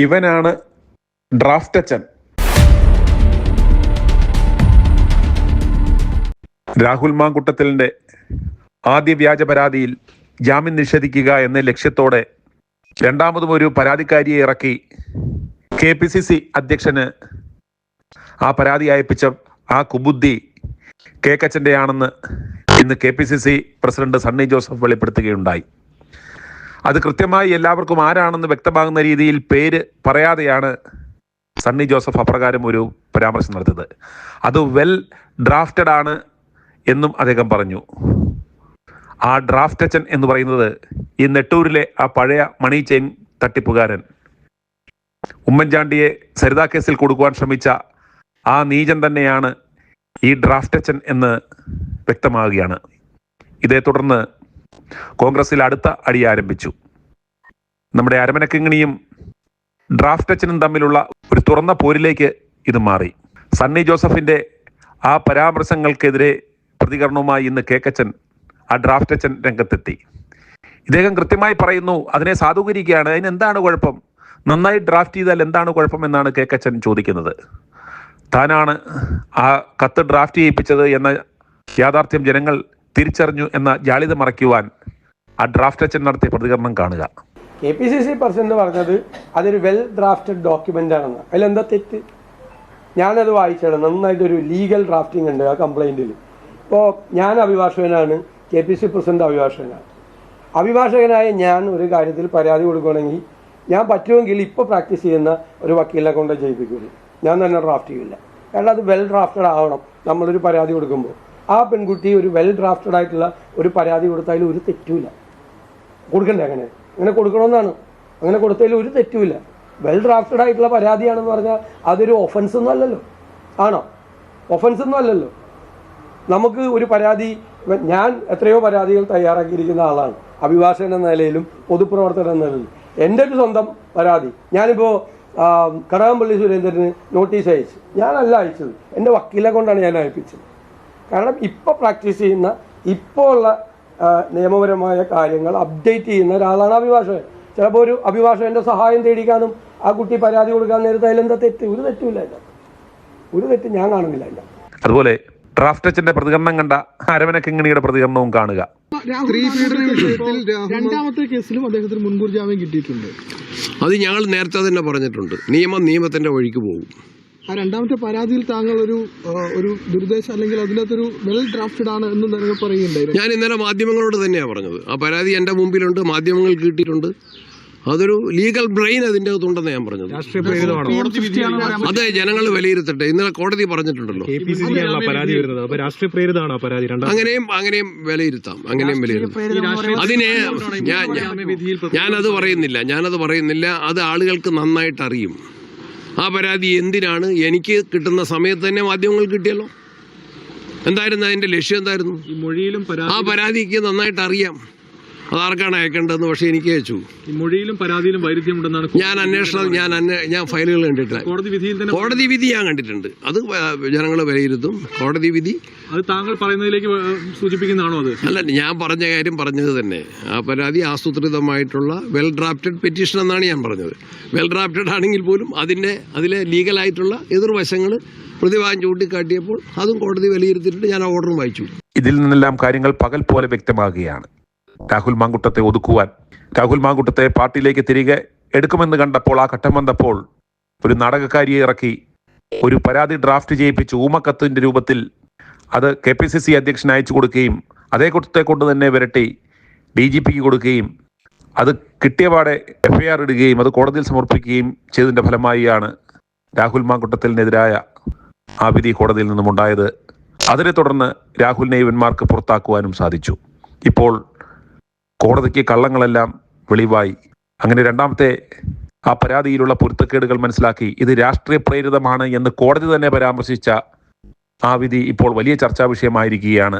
ഇവനാണ് ഡ്രാഫ്റ്റ് അച്ഛൻ. രാഹുൽ മാങ്കുട്ടത്തിലിൻ്റെ ആദ്യ വ്യാജ പരാതിയിൽ ജാമ്യം നിഷേധിക്കുക എന്ന ലക്ഷ്യത്തോടെ രണ്ടാമതും ഒരു പരാതിക്കാരിയെ ഇറക്കി KPCC അധ്യക്ഷന് ആ പരാതി അയപ്പിച്ച ആ കുബുദ്ധി കേക്കച്ചൻ്റെയാണെന്ന് ഇന്ന് KPCC പ്രസിഡന്റ് സണ്ണി ജോസഫ് വെളിപ്പെടുത്തുകയുണ്ടായി. അത് കൃത്യമായി എല്ലാവർക്കും ആരാണെന്ന് വ്യക്തമാകുന്ന രീതിയിൽ പേര് പറയാതെയാണ് സണ്ണി ജോസഫ് അപ്രകാരം ഒരു പരാമർശം നടത്തിയത്. അത് വെൽ ഡ്രാഫ്റ്റഡ് ആണ് എന്നും അദ്ദേഹം പറഞ്ഞു. ആ ഡ്രാഫ്റ്റ് അച്ഛൻ എന്ന് പറയുന്നത് ഈ നെട്ടൂരിലെ ആ പഴയ മണി ചെയിൻ തട്ടിപ്പുകാരൻ, ഉമ്മൻചാണ്ടിയെ സരിതാ കേസിൽ കൊടുക്കുവാൻ ശ്രമിച്ച ആ നീചൻ തന്നെയാണ് ഈ ഡ്രാഫ്റ്റ് അച്ഛൻ എന്ന് വ്യക്തമാവുകയാണ്. ഇതേ തുടർന്ന് കോൺഗ്രസിൽ അടുത്ത അടി ആരംഭിച്ചു. നമ്മുടെ അരമനക്കിങ്ങിണിയും ഡ്രാഫ്റ്റ് അച്ഛനും തമ്മിലുള്ള ഒരു തുറന്ന പോരിലേക്ക് ഇത് മാറി. സണ്ണി ജോസഫിന്റെ ആ പരാമർശങ്ങൾക്കെതിരെ പ്രതികരണവുമായി ഇന്ന് കേക്കച്ചൻ, ആ ഡ്രാഫ്റ്റ് അച്ഛൻ രംഗത്തെത്തി. ഇദ്ദേഹം കൃത്യമായി പറയുന്നു, അതിനെ സാധൂകരിക്കുകയാണ്. അതിന് എന്താണ് കുഴപ്പം? നന്നായി ഡ്രാഫ്റ്റ് ചെയ്താൽ എന്താണ് കുഴപ്പം എന്നാണ് കേക്കച്ചൻ ചോദിക്കുന്നത്. താനാണ് ആ കത്ത് ഡ്രാഫ്റ്റ് ചെയ്യിപ്പിച്ചത് എന്ന യാഥാർത്ഥ്യം ജനങ്ങൾ തിരിച്ചറിഞ്ഞു എന്ന ജാളിത മറയ്ക്കുവാൻ ആ ഡ്രാഫ്റ്റ് അച്ഛൻ നടത്തിയ പ്രതികരണം കാണുക. KPCC പ്രസിഡന്റ് പറഞ്ഞത് അതൊരു വെൽ ഡ്രാഫ്റ്റഡ് ഡോക്യുമെന്റ് ആണെന്ന്. അതിലെന്താ തെറ്റ്? ഞാനത് വായിച്ചാണ്. നന്നായിട്ടൊരു ലീഗൽ ഡ്രാഫ്റ്റിംഗ് ഉണ്ട് ആ കംപ്ലൈന്റിൽ. ഇപ്പോൾ ഞാൻ അഭിഭാഷകനാണ്, KPCC പ്രസിഡന്റ് അഭിഭാഷകനാണ്. അഭിഭാഷകനായ ഞാൻ ഒരു കാര്യത്തിൽ പരാതി കൊടുക്കുകയാണെങ്കിൽ ഞാൻ പറ്റുമെങ്കിൽ ഇപ്പോൾ പ്രാക്ടീസ് ചെയ്യുന്ന ഒരു വക്കീലിനെ കൊണ്ട് ചെയ്യിപ്പിക്കുള്ളൂ. ഞാൻ തന്നെ ഡ്രാഫ്റ്റ് ചെയ്യില്ല. കാരണം അത് വെൽ ഡ്രാഫ്റ്റഡ് ആവണം. നമ്മളൊരു പരാതി കൊടുക്കുമ്പോൾ ആ പെൺകുട്ടി ഒരു വെൽ ഡ്രാഫ്റ്റഡ് ആയിട്ടുള്ള ഒരു പരാതി കൊടുത്താലും ഒരു തെറ്റുമില്ല. കൊടുക്കണ്ടേ? അങ്ങനെ കൊടുക്കണമെന്നാണ്. അങ്ങനെ കൊടുത്തതിൽ ഒരു തെറ്റുമില്ല. വെൽ ഡ്രാഫ്റ്റഡ് ആയിട്ടുള്ള പരാതിയാണെന്ന് പറഞ്ഞാൽ അതൊരു ഒഫൻസ് ഒന്നും അല്ലല്ലോ. ആണോ? ഒഫൻസ് ഒന്നും അല്ലല്ലോ. നമുക്ക് ഒരു പരാതി, ഞാൻ എത്രയോ പരാതികൾ തയ്യാറാക്കിയിരിക്കുന്ന ആളാണ്, അഭിഭാഷകൻ എന്ന നിലയിലും പൊതുപ്രവർത്തകൻ എന്ന നിലയിലും. എൻ്റെ ഒരു സ്വന്തം പരാതി ഞാനിപ്പോൾ കടകംപള്ളി സുരേന്ദ്രന് നോട്ടീസ് അയച്ചു. ഞാനല്ല അയച്ചത്, എൻ്റെ വക്കീലെ കൊണ്ടാണ് ഞാൻ അയപ്പിച്ചത്. കാരണം ഇപ്പോൾ പ്രാക്ടീസ് ചെയ്യുന്ന, ഇപ്പോൾ ഉള്ള നിയമപരമായ കാര്യങ്ങൾ അപ്ഡേറ്റ് ചെയ്യുന്ന ഒരാളാണ് അഭിഭാഷകൻ. ചിലപ്പോൾ ഒരു അഭിഭാഷകൻ്റെ സഹായം തേടിക്കാനും ആ കുട്ടി പരാതി കൊടുക്കാൻ നേരത്തെ അതിലെന്താ തെറ്റ്? ഒരു തെറ്റുമില്ല. ഒരു തെറ്റ് ഞാൻ കാണുന്നില്ല. അതുപോലെ ഡ്രാഫ്റ്റ് അച്ഛന്റെ പ്രതികരണം കണ്ട അരമനക്കിങ്ങിണിയുടെ പ്രതികരണവും കാണുക. രണ്ടാമത്തെ കേസിലും അദ്ദേഹത്തിന് മുൻകൂർ ജാമ്യം കിട്ടിയിട്ടുണ്ട്. അത് ഞങ്ങൾ നേരത്തെ തന്നെ പറഞ്ഞിട്ടുണ്ട്. നിയമത്തിന്റെ വഴിക്ക് പോകും. ആ രണ്ടാമത്തെ പരാതിയിൽ താങ്കൾ ഒരു ദുരുദ്ദേശം അല്ലെങ്കിൽ അതിനകത്തൊരു വെൽ ഡ്രാഫ്റ്റഡ് ആണ് എന്ന് നിങ്ങൾ പറയുന്നുണ്ടായിരുന്നു. ഞാൻ ഇന്നലെ മാധ്യമങ്ങളോട് തന്നെയാണ് പറഞ്ഞത്. ആ പരാതി എൻ്റെ മുമ്പിലുണ്ട്, മാധ്യമങ്ങൾ കിട്ടിയിട്ടുണ്ട്. അതൊരു ലീഗൽ ബ്രെയിൻ അതിൻ്റെ അകത്തുണ്ടെന്ന് ഞാൻ പറഞ്ഞത്. അത് ജനങ്ങൾ വിലയിരുത്തട്ടെ. ഇന്നലെ കോടതി പറഞ്ഞിട്ടുണ്ടല്ലോ, അങ്ങനെയും വിലയിരുത്താം. അതിനെ ഞാനത് പറയുന്നില്ല. അത് ആളുകൾക്ക് നന്നായിട്ട് അറിയും. ആ പരാതി എന്തിനാണ് എനിക്ക് കിട്ടുന്ന സമയത്ത് തന്നെ മാധ്യമങ്ങൾ കിട്ടിയല്ലോ. എന്തായിരുന്നു അതിന്റെ ലക്ഷ്യം? എന്തായിരുന്നു? ആ പരാതിക്ക് നന്നായിട്ട് അറിയാം അതാർക്കാണ് അയക്കേണ്ടതെന്ന്. പക്ഷേ എനിക്ക് അയച്ചു. മൊഴിയിലും പരാതിയിലും വൈരുദ്ധ്യമുണ്ടെന്നാണ് ഞാൻ ഫയലുകൾ കണ്ടിട്ടില്ല. കോടതി വിധി ഞാൻ കണ്ടിട്ടുണ്ട്. അത് ജനങ്ങൾ വിലയിരുത്തും. കോടതി വിധി അത് താങ്കൾ പറയുന്നതിലേക്ക് സൂചിപ്പിക്കുന്നതാണോ? അത് അല്ല, ഞാൻ പറഞ്ഞ കാര്യം പറഞ്ഞത് തന്നെ. ആ പരാതി ആസൂത്രിതമായിട്ടുള്ള വെൽ ഡ്രാഫ്റ്റഡ് പെറ്റീഷൻ എന്നാണ് ഞാൻ പറഞ്ഞത്. വെൽ ഡ്രാഫ്റ്റഡ് ആണെങ്കിൽ പോലും അതിലെ ലീഗലായിട്ടുള്ള എതിർവശങ്ങൾ പ്രതിഭാഗം ചൂണ്ടിക്കാട്ടിയപ്പോൾ അതും കോടതി വിലയിരുത്തിയിട്ട് ഞാൻ ആ ഓർഡറും വായിച്ചു. ഇതിൽ നിന്നെല്ലാം കാര്യങ്ങൾ പകൽ പോലെ വ്യക്തമാകുകയാണ്. രാഹുൽ മാങ്കുട്ടത്തെ ഒതുക്കുവാൻ, രാഹുൽ മാങ്കുട്ടത്തെ പാർട്ടിയിലേക്ക് തിരികെ എടുക്കുമെന്ന് കണ്ടപ്പോൾ, ആ ഘട്ടം വന്നപ്പോൾ ഒരു നാടകക്കാരിയെ ഇറക്കി ഒരു പരാതി ഡ്രാഫ്റ്റ് ചെയ്യിപ്പിച്ച് ഊമക്കത്തിന്റെ രൂപത്തിൽ അത് KPCC അധ്യക്ഷൻ അയച്ചു കൊടുക്കുകയും അതേ കുറ്റത്തെ കൊണ്ട് തന്നെ വിരട്ടി DGPക്ക് കൊടുക്കുകയും അത് കിട്ടിയപാടെ FIR ഇടുകയും അത് കോടതിയിൽ സമർപ്പിക്കുകയും ചെയ്തതിൻ്റെ ഫലമായിയാണ് രാഹുൽ മാങ്കുട്ടത്തിനെതിരായ ആ വിധി കോടതിയിൽ നിന്നും ഉണ്ടായത്. അതിനെ തുടർന്ന് രാഹുലിനെ ഇവന്മാർക്ക് പുറത്താക്കുവാനും സാധിച്ചു. ഇപ്പോൾ കോടതിക്ക് കള്ളങ്ങളെല്ലാം വെളിവായി. അങ്ങനെ രണ്ടാമത്തെ ആ പരാതിയിലുള്ള പൊരുത്തക്കേടുകൾ മനസ്സിലാക്കി ഇത് രാഷ്ട്രീയ പ്രേരിതമാണ് എന്ന് കോടതി തന്നെ പരാമർശിച്ച ആ വിധി ഇപ്പോൾ വലിയ ചർച്ചാ വിഷയമായിരിക്കുകയാണ്.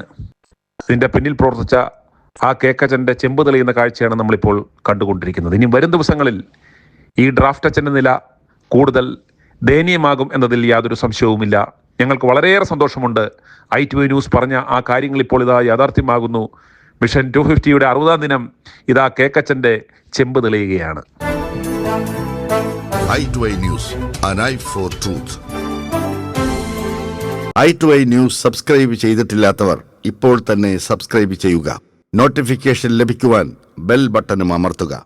ഇതിന്റെ പിന്നിൽ പ്രവർത്തിച്ച ആ കേക്കച്ചന്റെ ചെമ്പ് തെളിയുന്ന കാഴ്ചയാണ് നമ്മളിപ്പോൾ കണ്ടുകൊണ്ടിരിക്കുന്നത്. ഇനി വരും ദിവസങ്ങളിൽ ഈ ഡ്രാഫ്റ്റ് അച്ഛന്റെ നില കൂടുതൽ ദയനീയമാകും എന്നതിൽ യാതൊരു സംശയവുമില്ല. ഞങ്ങൾക്ക് വളരെയേറെ സന്തോഷമുണ്ട്. ITV ന്യൂസ് പറഞ്ഞ ആ കാര്യങ്ങൾ ഇപ്പോൾ ഇതാ യാഥാർത്ഥ്യമാകുന്നു. മിഷൻ 250യുടെ 60ാം ദിനം ഇതാ കേക്കച്ചന്റെ ചെമ്പ് തെളിയുകയാണ്. i2i News, an eye for truth. i2i News subscribe ചെയ്തിട്ടില്ലാത്തവർ ഇപ്പോൾ തന്നെ സബ്സ്ക്രൈബ് ചെയ്യുക. നോട്ടിഫിക്കേഷൻ ലഭിക്കുവാൻ ബെൽ ബട്ടണും അമർത്തുക.